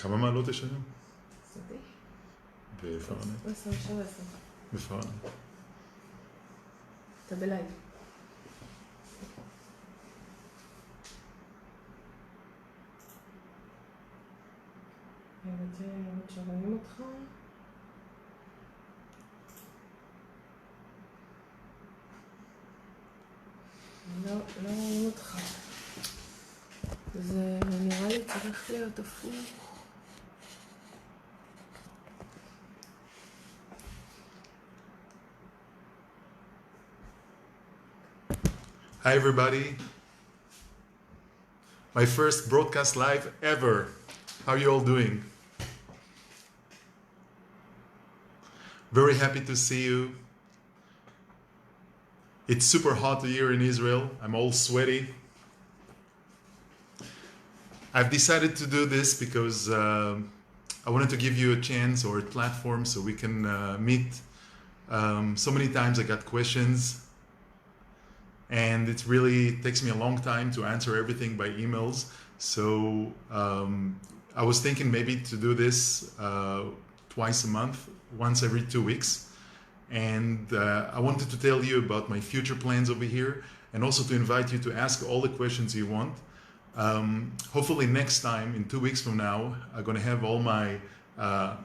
כמה מעלות יש היום? סודי? בפרנט. 27. בפרנט. אתה בלייב. עוד שרואים אותך. לא רואים אותך. זה נראה לי צריך להיות הפוך. Hi everybody. My first broadcast live ever. How are you all doing? Very happy to see you. It's super hot here in Israel. I'm all sweaty. I've decided to do this because I wanted to give you a chance or a platform so we can meet. So many times I got questions and it really takes me a long time to answer everything by emails. So I was thinking maybe to do this twice a month, once every 2 weeks. And I wanted to tell you about my future plans over here and also to invite you to ask all the questions you want. Hopefully next time, in 2 weeks from now, I'm going to have all my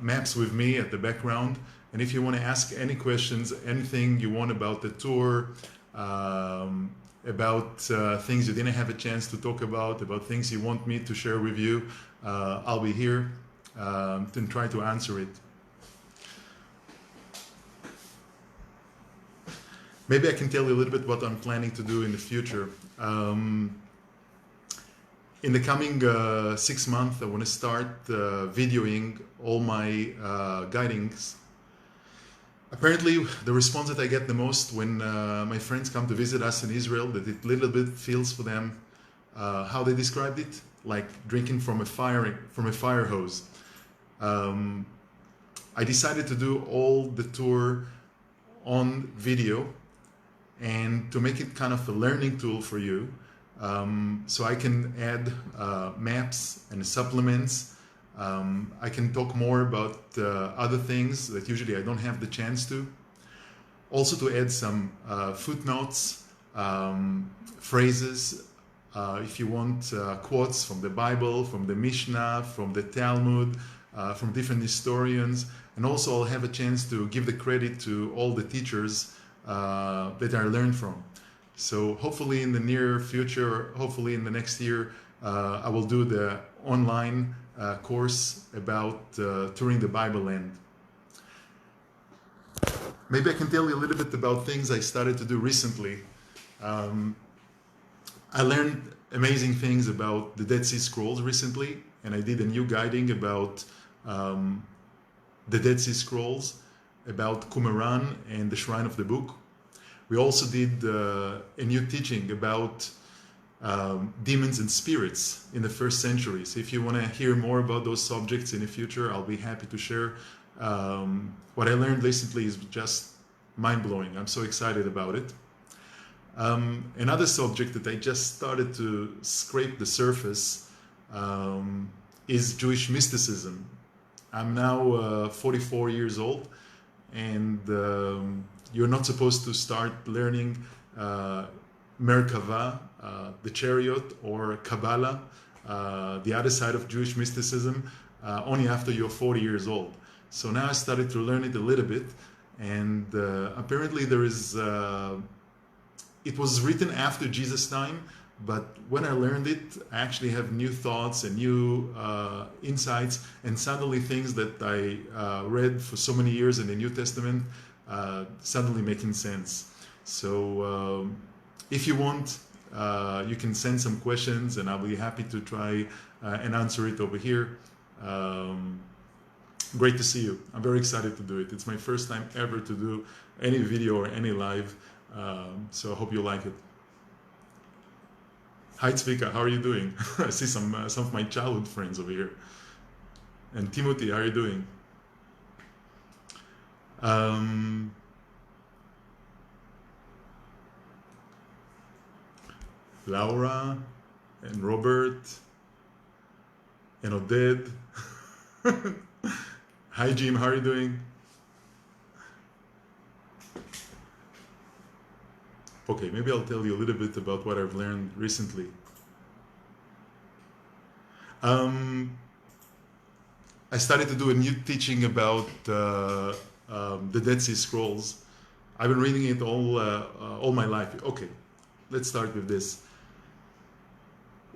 maps with me at the background. And if you want to ask any questions, anything you want about the tour, about things you didn't have a chance to talk about things you want me to share with you, I'll be here to try to answer it. Maybe I can tell you a little bit what I'm planning to do in the future. In the coming 6 months, I want to start videoing all my guidings. Apparently, the response that I get the most when my friends come to visit us in Israel, that it little bit feels for them how they described it, like drinking from a fire hose. I decided to do all the tour on video and to make it kind of a learning tool for you, so I can add maps and supplements. I can talk more about other things that usually I don't have the chance to. Also to add some footnotes, phrases, if you want quotes from the Bible, from the Mishnah, from the Talmud, from different historians. And also I'll have a chance to give the credit to all the teachers that I learned from. So hopefully in the near future, hopefully in the next year, I will do the online course about touring the Bible land. Maybe I can tell you a little bit about things I started to do recently. I learned amazing things about the Dead Sea Scrolls recently, and I did a new guiding about the Dead Sea Scrolls, about Qumran and the Shrine of the Book. We also did a new teaching about demons and spirits in the first century. So if you want to hear more about those subjects in the future, I'll be happy to share. What I learned recently is just mind-blowing. I'm so excited about it. Another subject that I just started to scrape the surface is Jewish mysticism. I'm now 44 years old, and you're not supposed to start learning Merkava, the chariot, or Kabbalah, the other side of Jewish mysticism, only after you're 40 years old. So now I started to learn it a little bit, and apparently there is, it was written after Jesus' time, but when I learned it, I actually have new thoughts and new insights, and suddenly things that I read for so many years in the New Testament suddenly making sense. So if you want, you can send some questions and I'll be happy to try and answer it over here. Great to see you. I'm very excited to do it. It's my first time ever to do any video or any live, so I hope you like it. Hi Tzvika, how are you doing? I see some of my childhood friends over here. And Timothy, how are you doing? Laura and Robert and Oded. Hi Jim, how are you doing? Okay, maybe I'll tell you a little bit about what I've learned recently. Um, I started to do a new teaching about the Dead Sea Scrolls. I've been reading it all my life. Okay, let's start with this.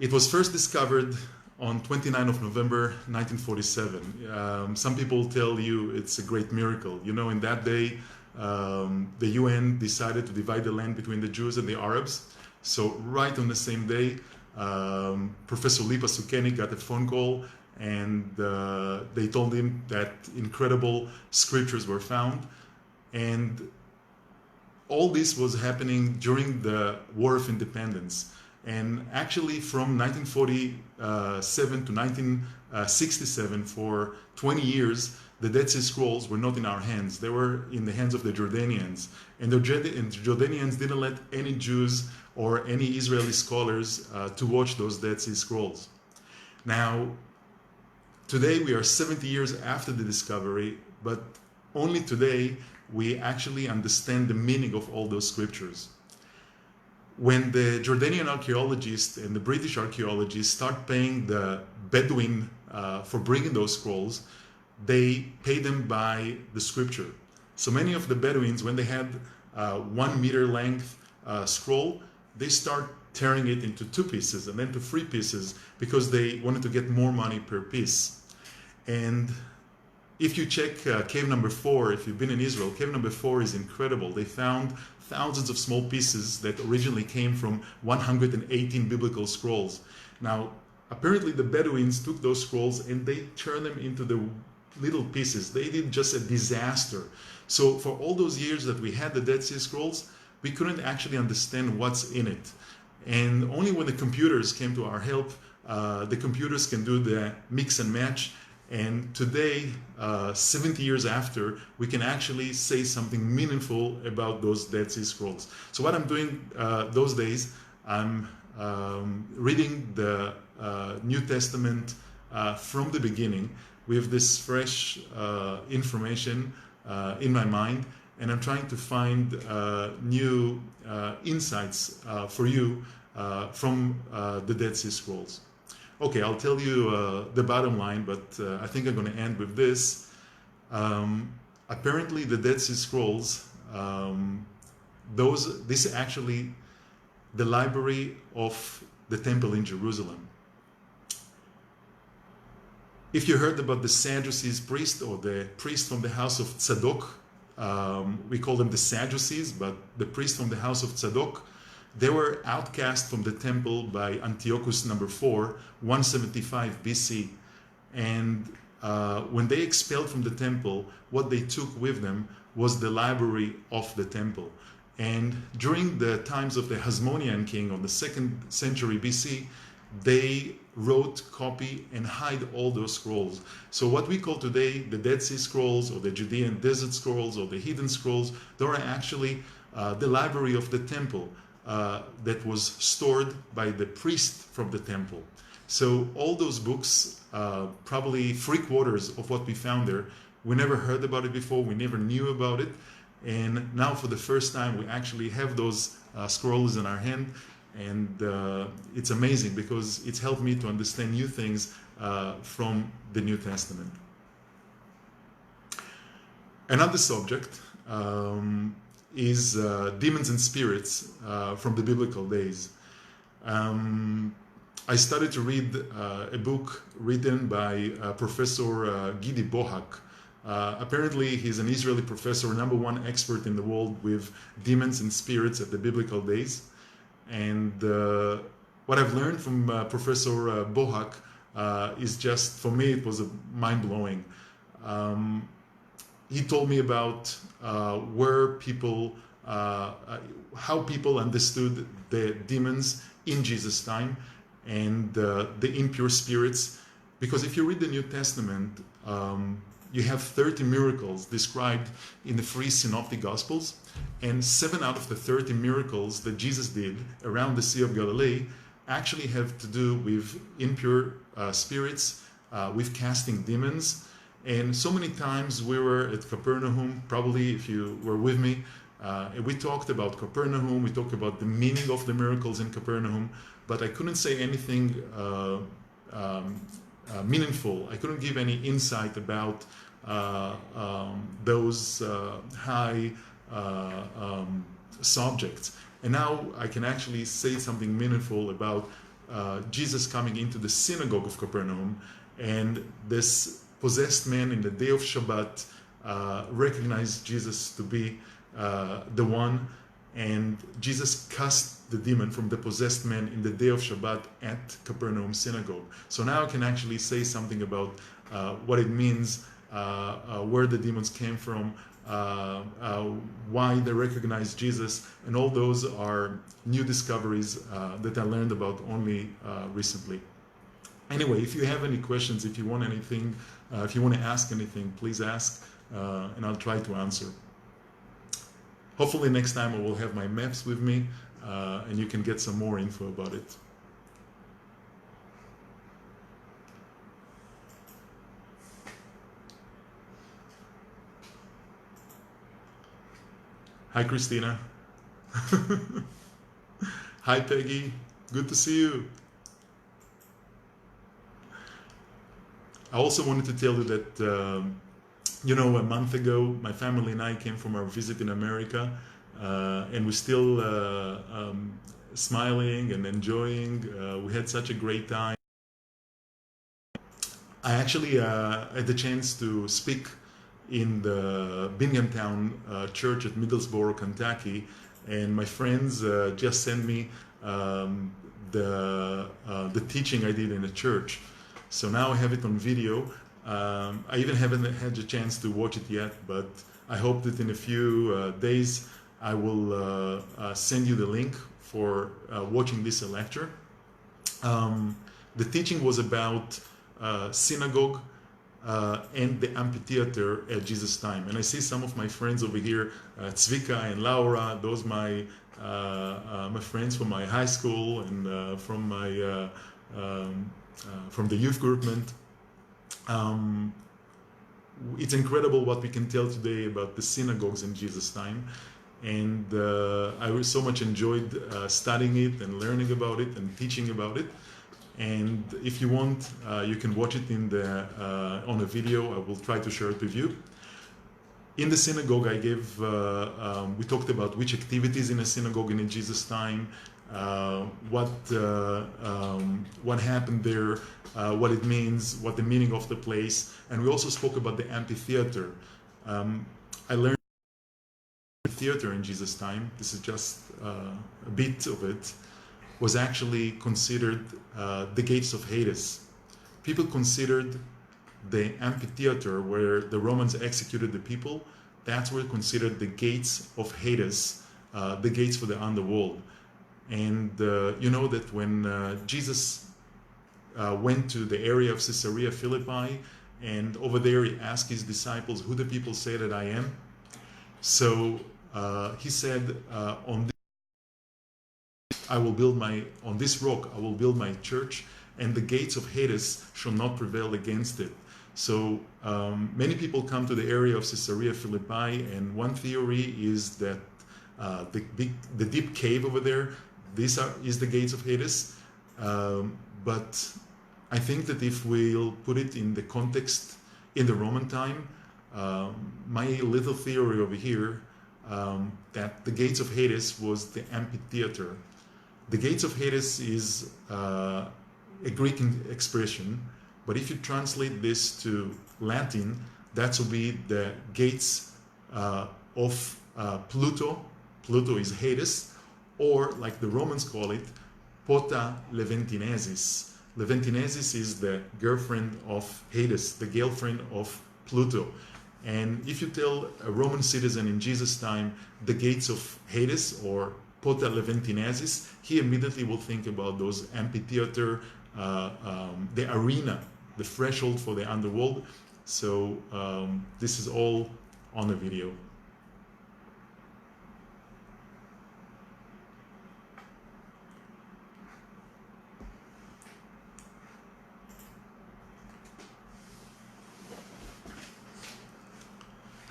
It was first discovered on 29th of November 1947. Some people tell you it's a great miracle. You know, in that day, the UN decided to divide the land between the Jews and the Arabs. So right on the same day, Professor Lipa Sukeni got a phone call, and they told him that incredible scriptures were found. And all this was happening during the War of Independence. And actually, from 1947 to 1967, for 20 years, the Dead Sea Scrolls were not in our hands. They were in the hands of the Jordanians. And the Jordanians didn't let any Jews or any Israeli scholars to watch those Dead Sea Scrolls. Now, today we are 70 years after the discovery, but only today we actually understand the meaning of all those scriptures. When the Jordanian archaeologists and the British archaeologists start paying the Bedouin for bringing those scrolls, they pay them by the scripture. So many of the Bedouins, when they had 1 meter length scroll, they start tearing it into 2 pieces and then to 3 pieces because they wanted to get more money per piece. And if you check cave number 4, if you've been in Israel, cave number 4 is incredible. They found thousands of small pieces that originally came from 118 biblical scrolls. Now, apparently the Bedouins took those scrolls and they turned them into the little pieces. They did just a disaster. So for all those years that we had the Dead Sea Scrolls, we couldn't actually understand what's in it. And only when the computers came to our help, the computers can do the mix and match. And today, 70 years after, we can actually say something meaningful about those Dead Sea Scrolls. So what I'm doing those days, I'm reading the New Testament from the beginning with this fresh information in my mind, and I'm trying to find new insights for you from the Dead Sea Scrolls. Okay, I'll tell you the bottom line, but I think I'm going to end with this. Apparently, the Dead Sea Scrolls, this is actually the library of the temple in Jerusalem. If you heard about the Sadducees priest or the priest from the house of Tzadok, we call them the Sadducees, but the priest from the house of Tzadok, they were outcast from the temple by Antiochus IV, 175 BC. And when they expelled from the temple, what they took with them was the library of the temple. And during the times of the Hasmonean king on the 2nd century BC, they wrote, copy, and hide all those scrolls. So what we call today the Dead Sea Scrolls or the Judean Desert Scrolls or the Hidden Scrolls, they are actually the library of the temple that was stored by the priest from the temple. So all those books, probably 3/4 of what we found there, we never heard about it before, we never knew about it. And now for the first time, we actually have those scrolls in our hand. And it's amazing because it's helped me to understand new things from the New Testament. Another subject is demons and spirits from the biblical days. I started to read a book written by Professor Gidi Bohak. Apparently, he's an Israeli professor, #1 expert in the world with demons and spirits at the biblical days. And what I've learned from Professor Bohak is just, for me, it was mind-blowing. He told me about how people understood the demons in Jesus' time and the impure spirits. Because if you read the New Testament, you have 30 miracles described in the 3 synoptic gospels, and 7 out of the 30 miracles that Jesus did around the Sea of Galilee actually have to do with impure spirits, with casting demons. And so many times we were at Capernaum, probably if you were with me, and we talked about Capernaum, we talked about the meaning of the miracles in Capernaum, but I couldn't say anything meaningful. I couldn't give any insight about those high subjects. And now I can actually say something meaningful about Jesus coming into the synagogue of Capernaum, and this possessed man in the day of Shabbat recognized Jesus to be the one, and Jesus cast the demon from the possessed man in the day of Shabbat at Capernaum synagogue. So now I can actually say something about what it means, where the demons came from, why they recognize Jesus, and all those are new discoveries that I learned about only recently. Anyway, if you have any questions, if you want anything, if you want to ask anything, please ask, and I'll try to answer. Hopefully next time I will have my maps with me, and you can get some more info about it. Hi, Christina. Hi, Peggy. Good to see you. I also wanted to tell you that, you know, a month ago, my family and I came from our visit in America, and we're still smiling and enjoying. We had such a great time. I actually had the chance to speak in the Binghamtown church at Middlesboro, Kentucky, and my friends just sent me the teaching I did in the church. So now I have it on video. I even haven't had the chance to watch it yet, but I hope that in a few days I will send you the link for watching this lecture. The teaching was about synagogue and the amphitheater at Jesus' time. And I see some of my friends over here, Tzvika and Laura, those my friends from my high school and from my from the youth movement. It's incredible what we can tell today about the synagogues in Jesus' time, and I so much enjoyed studying it and learning about it and teaching about it. And if you want, you can watch it in the on a video. I will try to share it with you. In the synagogue, I gave we talked about which activities in a synagogue in Jesus' time, what happened there, what it means, what the meaning of the place, and we also spoke about the amphitheater. I learned the theater in Jesus' time. This is just a bit of it. Was actually considered the gates of Hades. People considered the amphitheater where the Romans executed the people. That's where considered the gates of Hades, the gates for the underworld. And you know that when Jesus went to the area of Caesarea Philippi, and over there he asked his disciples, "Who do people say that I am?" So he said, on this rock I will build my church, and the gates of Hades shall not prevail against it. So many people come to the area of Caesarea Philippi, and one theory is that the deep cave over there, is the gates of Hades. But I think that if we'll put it in the context in the Roman time, my little theory over here, that the gates of Hades was the amphitheater. The gates of Hades is a Greek expression, but if you translate this to Latin, that will be the gates of Pluto. Pluto is Hades, or like the Romans call it, Pota Leventinesis. Leventinesis is the girlfriend of Hades, the girlfriend of Pluto. And if you tell a Roman citizen in Jesus' time the gates of Hades or Pota Leventinesis, he immediately will think about those amphitheater, the arena, the threshold for the underworld. So this is all on the video.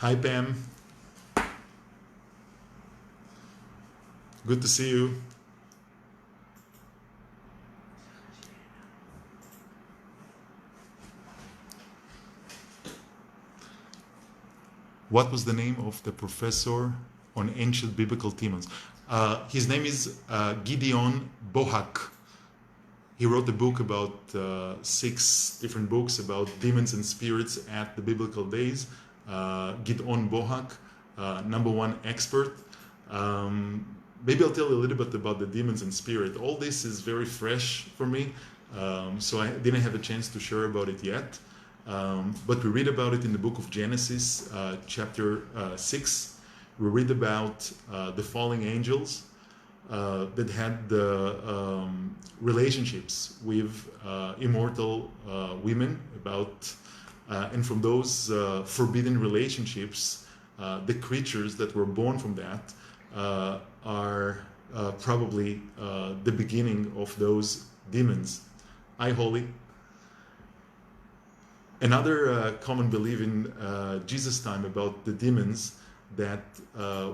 Hi, Pam. Good to see you. What was the name of the professor on ancient biblical demons? His name is Gideon Bohak. He wrote a book about 6 different books about demons and spirits at the biblical days. Gideon Bohak, #1 expert. Maybe I'll tell you a little bit about the demons and spirit. All this is very fresh for me, so I didn't have a chance to share about it yet. But we read about it in the book of Genesis, chapter 6. We read about the falling angels that had the relationships with immortal women, and from those forbidden relationships, the creatures that were born from that are probably the beginning of those demons. Hi, Holly. Another common belief in Jesus' time about the demons, that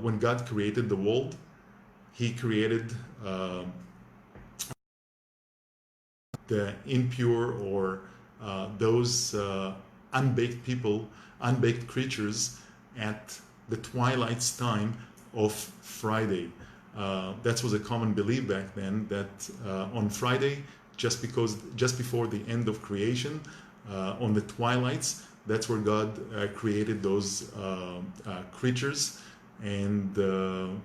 when God created the world, he created the impure, or those unbaked people, unbaked creatures at the twilight's time of Friday. That was a common belief back then, that on Friday, just before the end of creation, on the twilights, that's where God created those creatures. And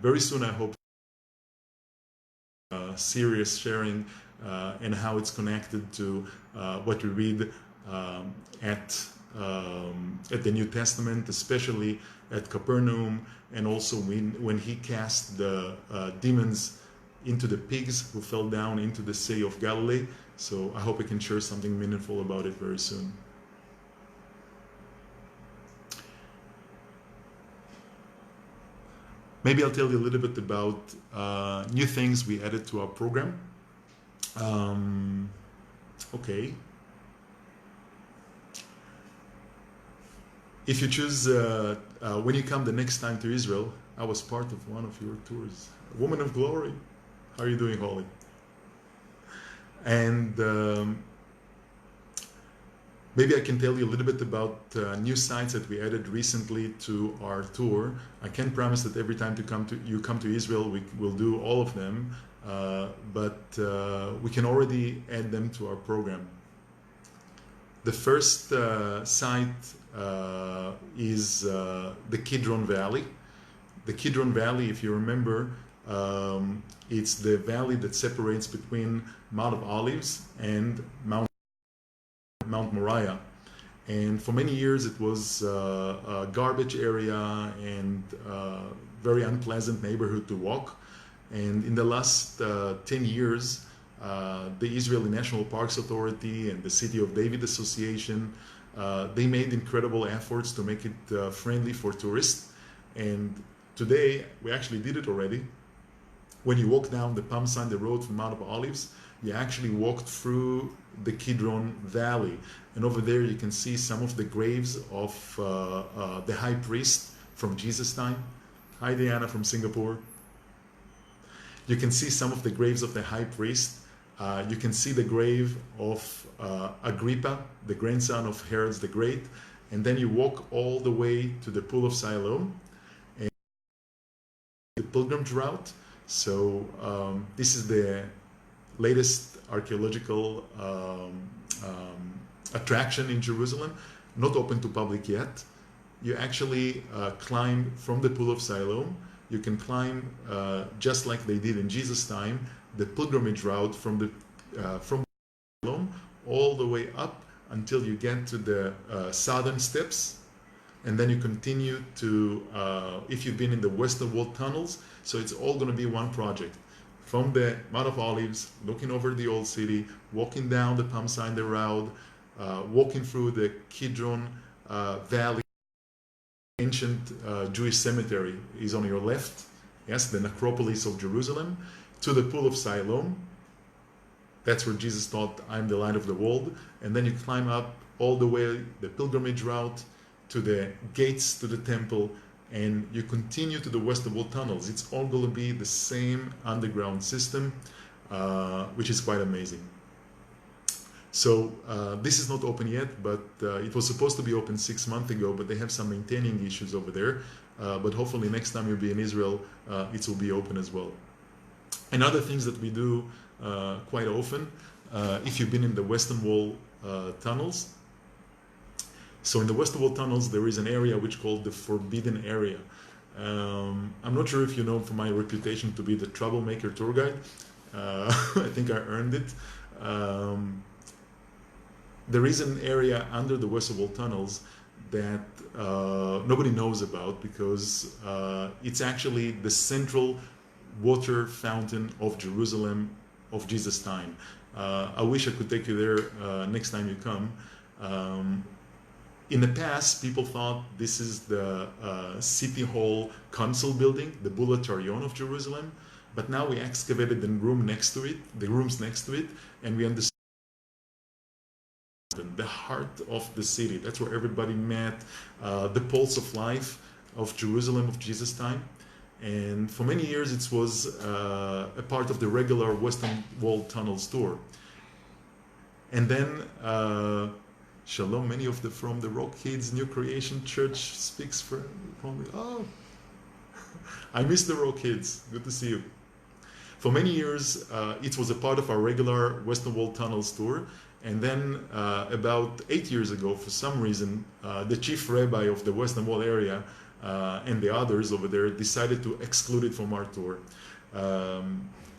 very soon, I hope serious sharing and how it's connected to what we read at the New Testament, especially at Capernaum, and also when he cast the demons into the pigs who fell down into the Sea of Galilee. So I hope I can share something meaningful about it very soon. Maybe I'll tell you a little bit about new things we added to our program. Okay. If you choose, when you come the next time to Israel, I was part of one of your tours. Woman of Glory. How are you doing, Holly? And maybe I can tell you a little bit about new sites that we added recently to our tour. I can't promise that every time you come to Israel, we will do all of them, but we can already add them to our program. The first site is the Kidron Valley. The Kidron Valley, if you remember, it's the valley that separates between Mount of Olives and Mount Moriah. And for many years it was a garbage area and very unpleasant neighborhood to walk. And in the last 10 years, the Israeli National Parks Authority and the City of David Association, they made incredible efforts to make it friendly for tourists. And today, we actually did it already. When you walk down the Palm Sunday Road from Mount of Olives, you actually walked through the Kidron Valley. And over there you can see some of the graves of the high priest from Jesus' time. Hi, Diana from Singapore. You can see some of the graves of the high priest. You can see the grave of Agrippa, the grandson of Herod the Great. And then you walk all the way to the Pool of Siloam, and the pilgrimage route. So this is the latest archaeological attraction in Jerusalem, not open to public yet. You actually climb from the Pool of Siloam. You can climb just like they did in Jesus' time, the pilgrimage route from Siloam all the way up until you get to the southern steps, and then you continue to, if you've been in the Western Wall tunnels, so it's all going to be one project. From the Mount of Olives, looking over the old city, walking down the Palm Sunday Road, walking through the Kidron Valley. Ancient Jewish cemetery is on your left, yes, the necropolis of Jerusalem, to the Pool of Siloam. That's where Jesus taught, I'm the light of the world. And then you climb up all the way the pilgrimage route to the gates to the temple, and you continue to the western wall tunnels. It's all going to be the same underground system, which is quite amazing. So this is not open yet, but it was supposed to be open 6 months ago, but they have some maintaining issues over there. But hopefully next time you'll be in Israel, it will be open as well. And other things that we do quite often, if you've been in the Western Wall tunnels. So in the Western Wall tunnels, there is an area which is called the Forbidden Area. I'm not sure if you know from my reputation to be the troublemaker tour guide. I think I earned it. There is an area under the Western Wall tunnels that nobody knows about because it's actually the central water fountain of Jerusalem of Jesus' time. I wish I could take you there next time you come. In the past, people thought this is the City Hall Council building, the Bulatarion of Jerusalem, but now we excavated the rooms next to it, and we understand the heart of the city. That's where everybody met, the pulse of life of Jerusalem of Jesus' time. And for many years it was a part of the regular Western Wall Tunnels tour. And then Shalom, many of from the Rock Kids New Creation Church speaks from me. Oh, I miss the Rock Kids. Good to see you. For many years, it was a part of our regular Western Wall Tunnels tour. And then about 8 years ago, for some reason, the chief rabbi of the Western Wall area and the others over there decided to exclude it from our tour.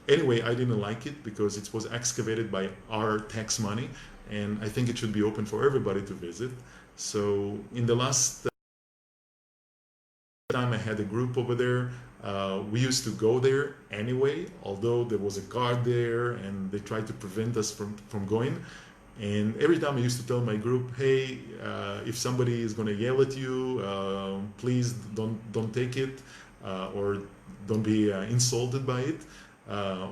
Anyway, I didn't like it because it was excavated by our tax money, and I think it should be open for everybody to visit. So in the last time I had a group over there, we used to go there anyway, although there was a guard there and they tried to prevent us from going. And every time I used to tell my group, hey, if somebody is going to yell at you, please don't take it, or don't be insulted by it.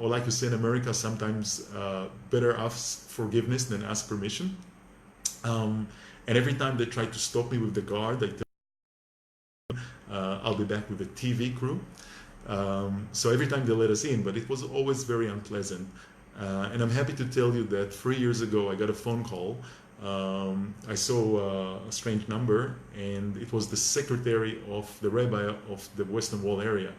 Or like you say in America, sometimes better ask forgiveness than ask permission. And every time they try to stop me with the guard, I tell I'll be back with a TV crew. So every time they let us in, but it was always very unpleasant. And I'm happy to tell you that 3 years ago I got a phone call. I saw a strange number, and it was the secretary of the rabbi of the Western Wall area.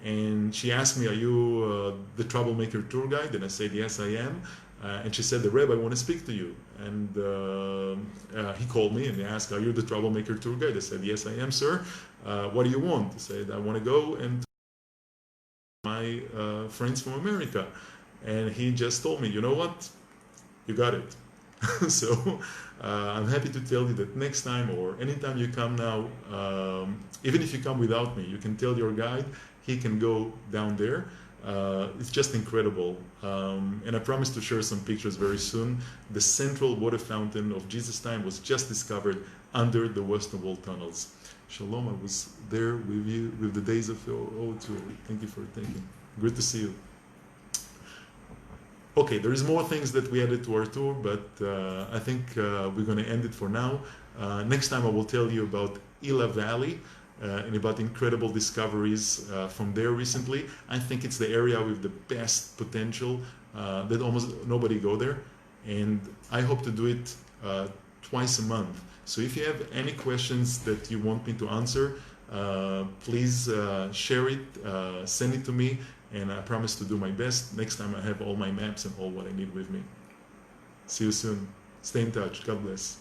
And she asked me, are you the troublemaker tour guide? And I said, yes, I am. And she said, the rabbi want to speak to you. And he called me and he asked, are you the troublemaker tour guide? I said, yes, I am, sir. What do you want? I said, I want to go and my friends from America. And he just told me, you know what? You got it. So I'm happy to tell you that next time or anytime you come now, even if you come without me, you can tell your guide, he can go down there. It's just incredible. And I promise to share some pictures very soon. The central water fountain of Jesus' time was just discovered under the Western Wall tunnels. Shalom, I was there with you with the days of O2. Thank you for thinking. Good to see you. Okay, there is more things that we added to our tour, but I think we're going to end it for now. Next time I will tell you about Ila Valley and about incredible discoveries from there recently. I think it's the area with the best potential that almost nobody go there. And I hope to do it twice a month. So if you have any questions that you want me to answer, please share it, send it to me. And I promise to do my best. Next time I have all my maps and all what I need with me. See you soon. Stay in touch. God bless.